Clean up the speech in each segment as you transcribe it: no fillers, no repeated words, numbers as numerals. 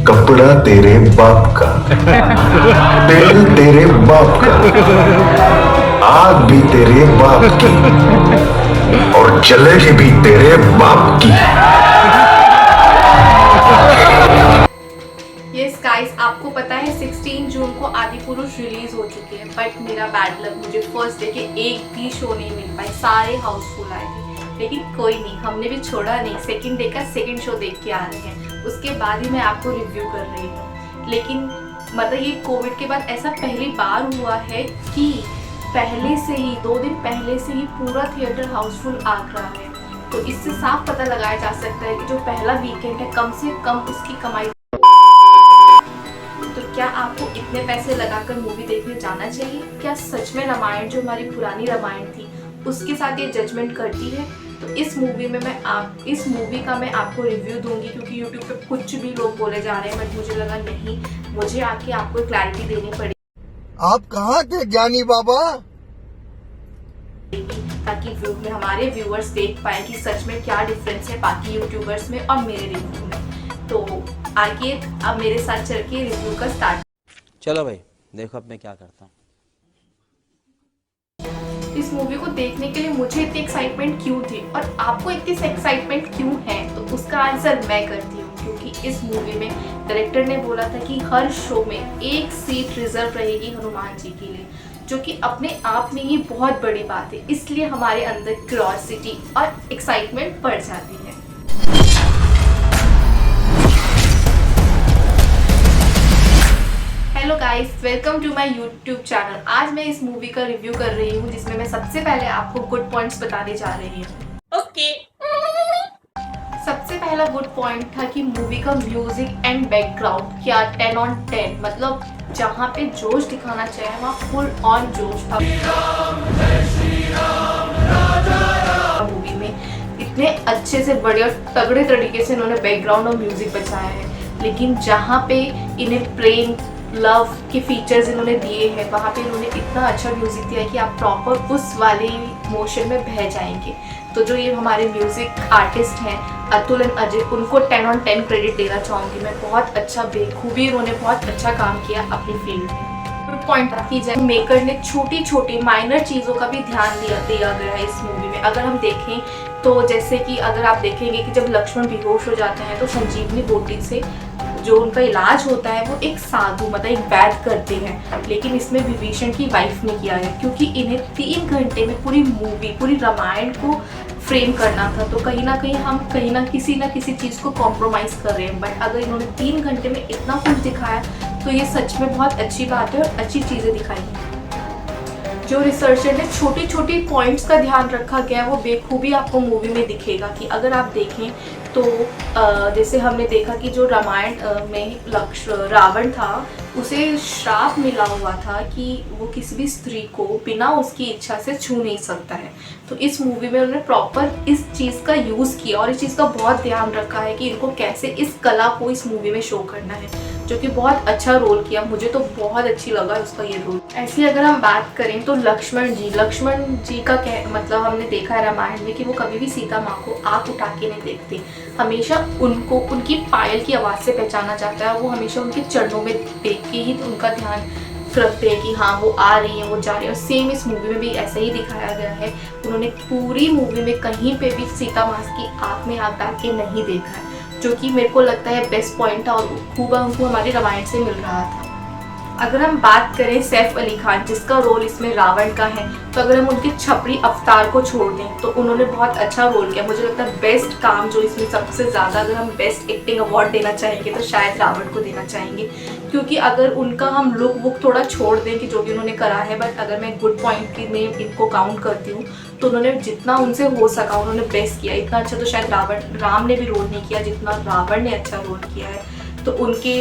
कपड़ा तेरे बाप का, तेल तेरे बाप का, आग भी तेरे बाप की और जलेगी भी तेरे बाप की। यस गाइस, आपको पता है 16 जून को आदि पुरुष रिलीज हो चुकी है, बट मेरा बैड लक, मुझे फर्स्ट डे के एक भी शो नहीं मिल पाए, सारे हाउसफुल आए थे। लेकिन कोई नहीं, हमने भी छोड़ा नहीं, सेकंड डे का सेकंड शो देख के आ रहे हैं, उसके बाद ही मैं आपको रिव्यू कर रही हूँ। लेकिन मतलब ये कोविड के बाद ऐसा पहली बार हुआ है कि पहले से ही 2 दिन पहले से ही पूरा थिएटर हाउसफुल आ रहा है। तो इससे साफ पता लगाया जा सकता है कि जो पहला वीकेंड है कम से कम उसकी कमाई। तो क्या आपको इतने पैसे लगाकर मूवी देखने जाना चाहिए? क्या सच में रामायण, जो हमारी पुरानी रामायण थी, उसके साथ ये जजमेंट करती है? तो इस मूवी का मैं आपको रिव्यू दूंगी, क्योंकि यूट्यूब पे कुछ भी लोग बोले जा रहे हैं, बट मुझे लगा नहीं, मुझे आके आपको क्लैरिटी देनी पड़ेगी। आप कहाँ थे ज्ञानी बाबा? ताकि हमारे व्यूअर्स देख पाए कि सच में क्या डिफरेंस है बाकी यूट्यूबर्स में और मेरे रिव्यू में। तो आइए अब मेरे साथ चल के रिव्यू का स्टार्ट। चलो भाई, देखो अब मैं क्या करता हूँ। इस मूवी को देखने के लिए मुझे इतनी एक्साइटमेंट क्यों थी और आपको इतनी एक्साइटमेंट क्यों है, तो उसका आंसर मैं करती हूँ। क्योंकि इस मूवी में डायरेक्टर ने बोला था कि हर शो में एक सीट रिजर्व रहेगी हनुमान जी के लिए, जो कि अपने आप में ही बहुत बड़ी बात है। इसलिए हमारे अंदर क्यूरियोसिटी और एक्साइटमेंट बढ़ जाती है। Hello guys, welcome to my YouTube channel. आज मैं इस मूवी का रिव्यू कर रही हूँ, जिसमें मैं सबसे पहले आपको गुड पॉइंट्स बताने जा रही हूँ। ओके। सबसे पहला गुड पॉइंट था कि मूवी का म्यूजिक एंड बैकग्राउंड क्या 10 on 10, मतलब जहाँ पे जोश दिखाना चाहिए वहाँ फुल ऑन जोश था। मूवी में इतने अच्छे से बड़े और तगड़े तरीके से इन्होंने बैकग्राउंड और म्यूजिक बचाया है, लेकिन जहाँ पे इन्हें प्रेम लव के फीचर्स इन्होंने दिए हैं, वहाँ पे इन्होंने इतना अच्छा म्यूजिक दिया है कि आप प्रॉपर उस वाले मोशन में बह जाएंगे। तो जो ये हमारे म्यूजिक आर्टिस्ट हैं अतुल एंड अजय, उनको 10 on 10 क्रेडिट देना चाहूँगी मैं। बहुत अच्छा, बेखूबी उन्होंने बहुत अच्छा काम किया अपनी फील्ड में। पॉइंट की जाए, मेकर ने छोटी छोटी माइनर चीज़ों का भी ध्यान दिया गया है इस मूवी में। अगर हम देखें तो जैसे कि अगर आप देखेंगे कि जब लक्ष्मण बेहोश हो जाते हैं तो संजीवनी बूटी से जो उनका इलाज होता है वो एक साधु, मतलब एक वैद्य करते हैं, लेकिन इसमें विभीषण की वाइफ ने किया है, क्योंकि इन्हें 3 घंटे में पूरी मूवी, पूरी रामायण को फ्रेम करना था। तो कहीं ना कहीं हम ना किसी चीज़ को कॉम्प्रोमाइज़ कर रहे हैं, बट अगर इन्होंने 3 घंटे में इतना कुछ दिखाया तो ये सच में बहुत अच्छी बात है और अच्छी चीज़ें दिखाई हैं। जो रिसर्चर ने छोटी छोटी पॉइंट्स का ध्यान रखा गया है वो बेखूबी आपको मूवी में दिखेगा। कि अगर आप देखें तो जैसे हमने देखा कि जो रामायण में रावण था, उसे श्राप मिला हुआ था कि वो किसी भी स्त्री को बिना उसकी इच्छा से छू नहीं सकता है। तो इस मूवी में उन्होंने प्रॉपर इस चीज़ का यूज़ किया और इस चीज़ का बहुत ध्यान रखा है कि इनको कैसे इस कला को इस मूवी में शो करना है, जो कि बहुत अच्छा रोल किया। मुझे तो बहुत अच्छी लगा उसका ये रोल। ऐसी अगर हम बात करें तो लक्ष्मण जी का मतलब हमने देखा है रामायण में कि वो कभी भी सीता माँ को आँख उठा के नहीं देखते, हमेशा उनको उनकी पायल की आवाज़ से पहचाना जाता है। वो हमेशा उनके चरणों में देख के ही उनका ध्यान रखते हैं कि हाँ वो आ रही है, वो जा रही है। और सेम इस मूवी में भी ऐसा ही दिखाया गया है। उन्होंने पूरी मूवी में कहीं पे भी सीता माँ की आँख में आँख डाल के नहीं देखा है, जो कि मेरे को लगता है बेस्ट पॉइंट था और खूब हमारे रामायण से मिल रहा था। अगर हम बात करें सैफ अली खान, जिसका रोल इसमें रावण का है, तो अगर हम उनके छपरी अवतार को छोड़ दें तो उन्होंने बहुत अच्छा रोल किया। मुझे लगता है बेस्ट काम जो इसमें सबसे ज़्यादा, अगर हम बेस्ट एक्टिंग अवार्ड देना चाहेंगे तो शायद रावण को देना चाहेंगे, क्योंकि अगर उनका हम लुक वुक थोड़ा छोड़ दें कि जो भी उन्होंने करा है, बट अगर मैं गुड पॉइंट में इनको काउंट करती हूँ तो उन्होंने जितना उनसे हो सका उन्होंने बेस्ट किया। इतना अच्छा तो शायद राम ने भी रोल नहीं किया जितना रावण ने अच्छा रोल किया है। तो उनके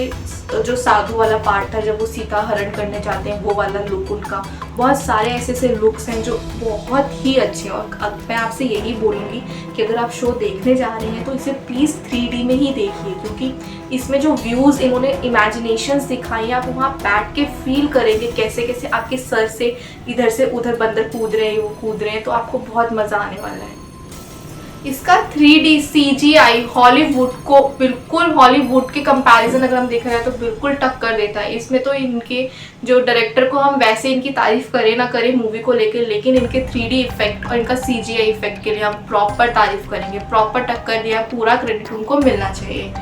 जो साधु वाला पार्ट था, जब वो सीता हरण करने जाते हैं, वो वाला लुक उनका, बहुत सारे ऐसे लुक्स हैं जो बहुत ही अच्छे हैं। और मैं आपसे यही बोलूँगी कि अगर आप शो देखने जा रहे हैं तो इसे प्लीज़ 3D में ही देखिए, क्योंकि इसमें जो व्यूज़ इन्होंने इमेजिनेशंस दिखाई, आप वहाँ बैठ के फील करेंगे कैसे कैसे आपके सर से इधर से उधर बंदर कूद रहे हैं, तो आपको बहुत मज़ा आने वाला है। इसका 3D CGI हॉलीवुड को बिल्कुल, हॉलीवुड के कंपैरिजन अगर हम देखा जाए तो बिल्कुल टक्कर देता है। इसमें तो इनके जो डायरेक्टर को हम वैसे इनकी तारीफ करें ना करें मूवी को लेकर, लेकिन इनके 3D इफेक्ट और इनका CGI इफेक्ट के लिए हम प्रॉपर तारीफ करेंगे, प्रॉपर टक्कर दिया, पूरा क्रेडिट उनको मिलना चाहिए।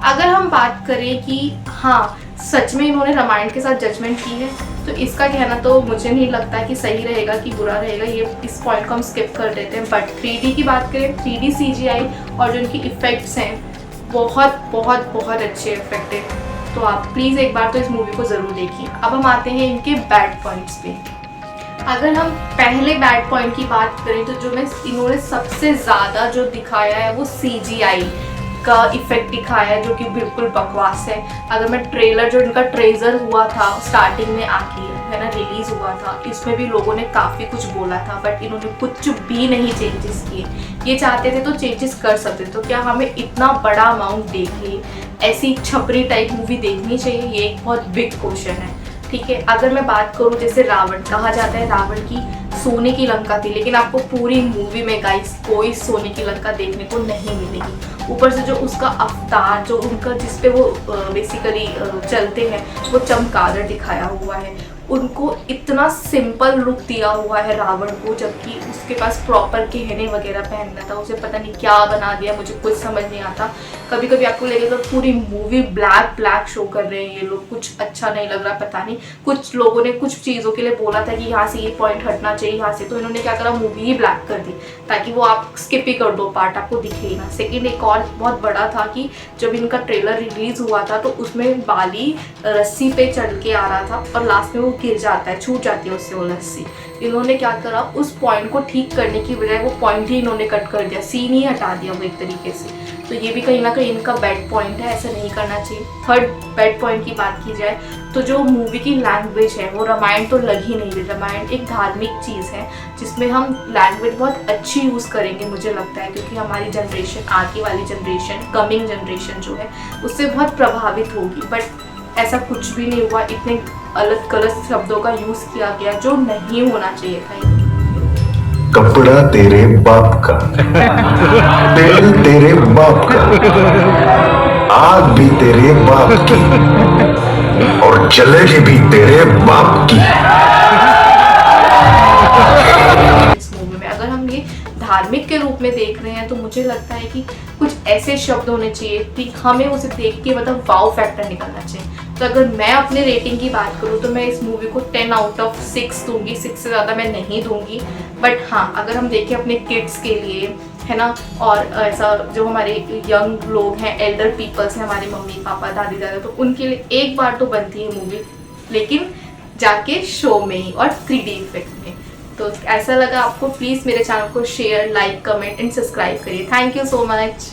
अगर हम बात करें कि हाँ सच में इन्होंने रामायण के साथ जजमेंट की है, तो इसका कहना तो मुझे नहीं लगता कि सही रहेगा कि बुरा रहेगा, ये इस पॉइंट को हम स्किप कर देते हैं। बट 3D की बात करें, 3D CGI और जो इनकी इफ़ेक्ट्स हैं बहुत बहुत बहुत अच्छे इफेक्ट हैं। तो आप प्लीज़ एक बार तो इस मूवी को ज़रूर देखिए। अब हम आते हैं इनके बैड पॉइंट्स पे। अगर हम पहले बैड पॉइंट की बात करें तो जो मैं इन्होंने सबसे ज़्यादा जो दिखाया है वो CGI का इफेक्ट दिखाया है, जो कि बिल्कुल बकवास है। अगर मैं ट्रेलर जो इनका ट्रेजर हुआ था स्टार्टिंग में आके है ना रिलीज हुआ था, इसमें भी लोगों ने काफ़ी कुछ बोला था, बट इन्होंने कुछ भी नहीं चेंजेस किए। ये चाहते थे तो चेंजेस कर सकते थे, तो क्या हमें इतना बड़ा अमाउंट देख लिए ऐसी छपरी टाइप मूवी देखनी चाहिए? ये एक बहुत बिग क्वेश्चन है। ठीक है, अगर मैं बात करूँ जैसे रावण, कहा जाता है रावण की सोने की लंका थी, लेकिन आपको पूरी मूवी में गाइस कोई सोने की लंका देखने को नहीं मिलेगी। ऊपर से जो उसका अवतार, जो उनका जिस पे वो बेसिकली चलते हैं, वो चमगादड़ दिखाया हुआ है। उनको इतना सिंपल लुक दिया हुआ है रावण को, जबकि उसके पास प्रॉपर गहने वगैरह पहनना था, उसे पता नहीं क्या बना दिया, मुझे कुछ समझ नहीं आता। कभी कभी आपको लगेगा तो पूरी मूवी ब्लैक ब्लैक शो कर रहे हैं ये लोग, कुछ अच्छा नहीं लग रहा, पता नहीं। कुछ लोगों ने कुछ चीज़ों के लिए बोला था कि यहाँ से ये पॉइंट हटना चाहिए यहाँ से, तो इन्होंने क्या करा, मूवी ही ब्लैक कर दी ताकि वो आप स्किप ही कर दो, पार्ट आपको दिखे ही ना। सेकेंड एक और बहुत बड़ा था कि जब इनका ट्रेलर रिलीज हुआ था तो उसमें बाली रस्सी पे चढ़ के आ रहा था और लास्ट में वो गिर जाता है, छूट जाती है उससे वो रस्सी। इन्होंने क्या करा, उस पॉइंट को ठीक करने की बजाय वो पॉइंट ही इन्होंने कट कर दिया, सीन ही हटा दिया वो एक तरीके से। तो ये भी कहीं ना कहीं इनका बैड पॉइंट है, ऐसा नहीं करना चाहिए। थर्ड बैड पॉइंट की बात की जाए तो जो मूवी की लैंग्वेज है वो रामायण तो लग ही नहीं रही। रामायण एक धार्मिक चीज़ है जिसमें हम लैंग्वेज बहुत अच्छी यूज़ करेंगे मुझे लगता है, क्योंकि हमारी जनरेशन, आगे वाली जनरेशन, कमिंग जनरेशन जो है उससे बहुत प्रभावित होगी। बट ऐसा कुछ भी नहीं हुआ, इतने अलग गलत शब्दों का यूज़ किया गया जो नहीं होना चाहिए था। कपड़ा तेरे बाप का, तेल तेरे बाप का, आग भी तेरे बाप की, और जलेगी भी तेरे बाप की। इस मूवी में अगर हम ये धार्मिक के रूप में देख रहे हैं तो मुझे लगता है कि कुछ ऐसे शब्द होने चाहिए कि हमें उसे देख के मतलब वाव फैक्टर निकलना चाहिए। तो अगर मैं अपने रेटिंग की बात करूँ तो मैं इस मूवी को 10 आउट ऑफ 6 दूंगी, 6 से ज़्यादा मैं नहीं दूंगी। बट हाँ, अगर हम देखें अपने किड्स के लिए है ना, और ऐसा जो हमारे यंग लोग हैं, एल्डर पीपल्स हैं, हमारे मम्मी पापा दादी दादा, तो उनके लिए एक बार तो बनती है मूवी, लेकिन जाके शो में ही और 3D इफेक्ट में। तो ऐसा लगा आपको, प्लीज़ मेरे चैनल को share, like, comment and subscribe करिए। Thank you so much.